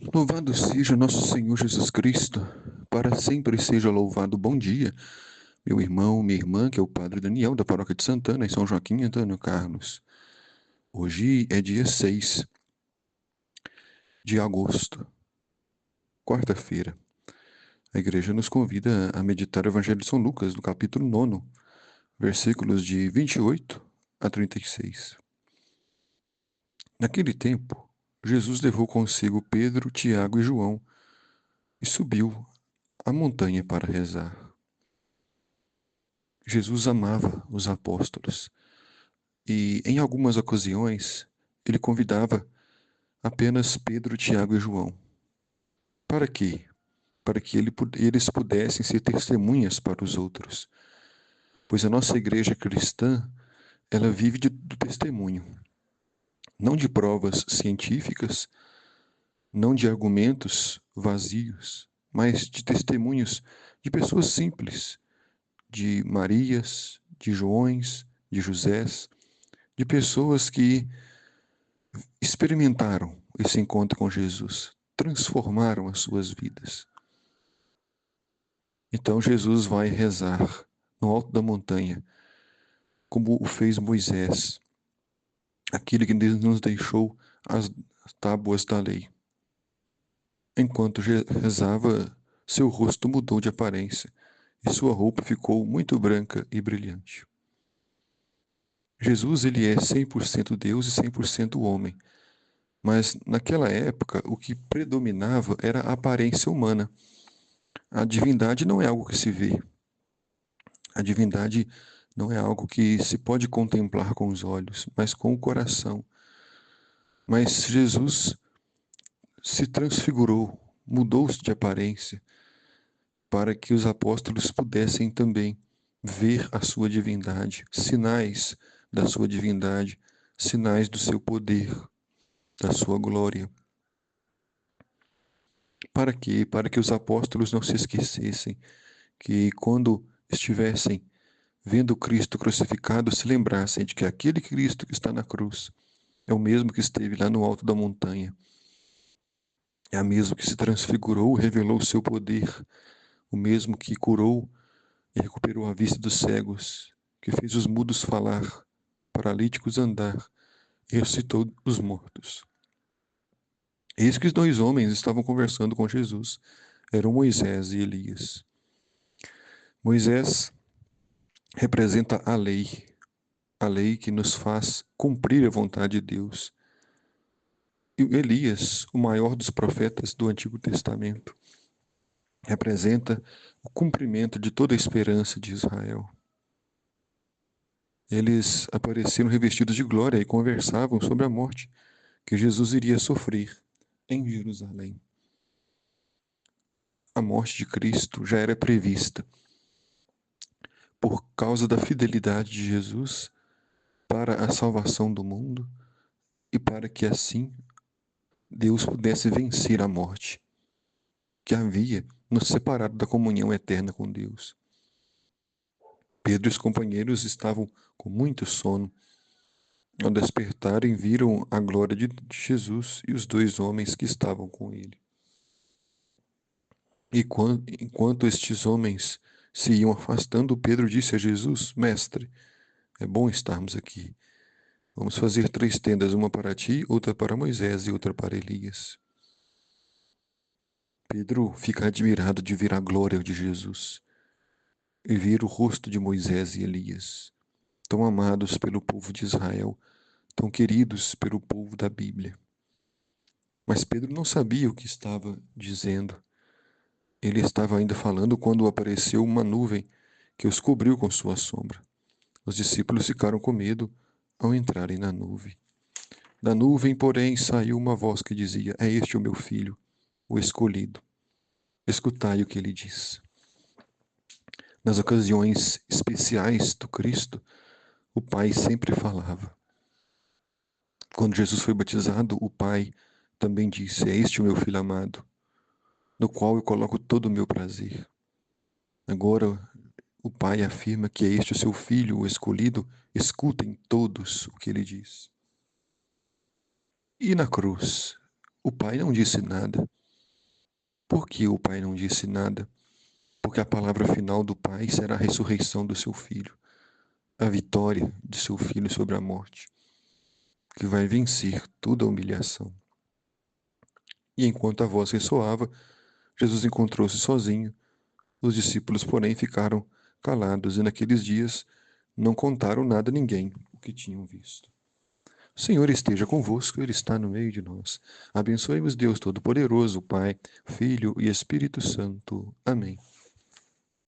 Louvado seja nosso Senhor Jesus Cristo, para sempre seja louvado. Bom dia, meu irmão, minha irmã, que é o Padre Daniel, da Paróquia de Santana, em São Joaquim Antônio Carlos. Hoje é dia 6 de agosto, quarta-feira. A igreja nos convida a meditar o Evangelho de São Lucas, no capítulo 9, versículos de 28 a 36. Naquele tempo, Jesus levou consigo Pedro, Tiago e João e subiu a montanha para rezar. Jesus amava os apóstolos e, em algumas ocasiões, ele convidava apenas Pedro, Tiago e João. Para quê? Para que eles pudessem ser testemunhas para os outros. Pois a nossa igreja cristã, ela vive do testemunho, não de provas científicas, não de argumentos vazios, mas de testemunhos de pessoas simples, de Marias, de Joões, de Josés, de pessoas que experimentaram esse encontro com Jesus, transformaram as suas vidas. Então Jesus vai rezar no alto da montanha, como o fez Moisés, aquele que nos deixou as tábuas da lei. Enquanto rezava, seu rosto mudou de aparência e sua roupa ficou muito branca e brilhante. Jesus, ele é 100% Deus e 100% homem, mas naquela época o que predominava era a aparência humana. A divindade não é algo que se vê. A divindade não é algo que se pode contemplar com os olhos, mas com o coração. Mas Jesus se transfigurou, mudou-se de aparência, para que os apóstolos pudessem também ver a sua divindade, sinais da sua divindade, sinais do seu poder, da sua glória. Para quê? Para que os apóstolos não se esquecessem que quando estivessem vendo Cristo crucificado, se lembrassem de que aquele Cristo que está na cruz é o mesmo que esteve lá no alto da montanha, é o mesmo que se transfigurou, revelou o seu poder, o mesmo que curou e recuperou a vista dos cegos, que fez os mudos falar, paralíticos andar e ressuscitou os mortos. Eis que os dois homens estavam conversando com Jesus. Eram Moisés e Elias. Moisés representa a lei que nos faz cumprir a vontade de Deus. E Elias, o maior dos profetas do Antigo Testamento, representa o cumprimento de toda a esperança de Israel. Eles apareceram revestidos de glória e conversavam sobre a morte que Jesus iria sofrer em Jerusalém. A morte de Cristo já era prevista por causa da fidelidade de Jesus para a salvação do mundo e para que assim Deus pudesse vencer a morte que havia nos separado da comunhão eterna com Deus. Pedro e os companheiros estavam com muito sono. Ao despertarem, viram a glória de Jesus e os dois homens que estavam com ele. E enquanto estes homens se iam afastando, Pedro disse a Jesus: Mestre, é bom estarmos aqui. Vamos fazer 3 tendas, uma para ti, outra para Moisés e outra para Elias. Pedro fica admirado de ver a glória de Jesus e ver o rosto de Moisés e Elias, tão amados pelo povo de Israel, tão queridos pelo povo da Bíblia. Mas Pedro não sabia o que estava dizendo. Ele estava ainda falando quando apareceu uma nuvem que os cobriu com sua sombra. Os discípulos ficaram com medo ao entrarem na nuvem. Da nuvem, porém, saiu uma voz que dizia: É este o meu filho, o escolhido. Escutai o que ele diz. Nas ocasiões especiais do Cristo, o Pai sempre falava. Quando Jesus foi batizado, o Pai também disse: É este o meu filho amado, no qual eu coloco todo o meu prazer. Agora, o Pai afirma que é este o seu filho, o escolhido. Escutem todos o que ele diz. E na cruz, O pai não disse nada. Por que o pai não disse nada? Porque a palavra final do pai será a ressurreição do seu filho, a vitória de seu filho sobre a morte, que vai vencer toda a humilhação. E enquanto a voz ressoava, Jesus encontrou-se sozinho. Os discípulos, porém, ficaram calados e naqueles dias não contaram nada a ninguém o que tinham visto. O Senhor esteja convosco, Ele está no meio de nós. Abençoe-vos, Deus Todo-Poderoso, Pai, Filho e Espírito Santo. Amém.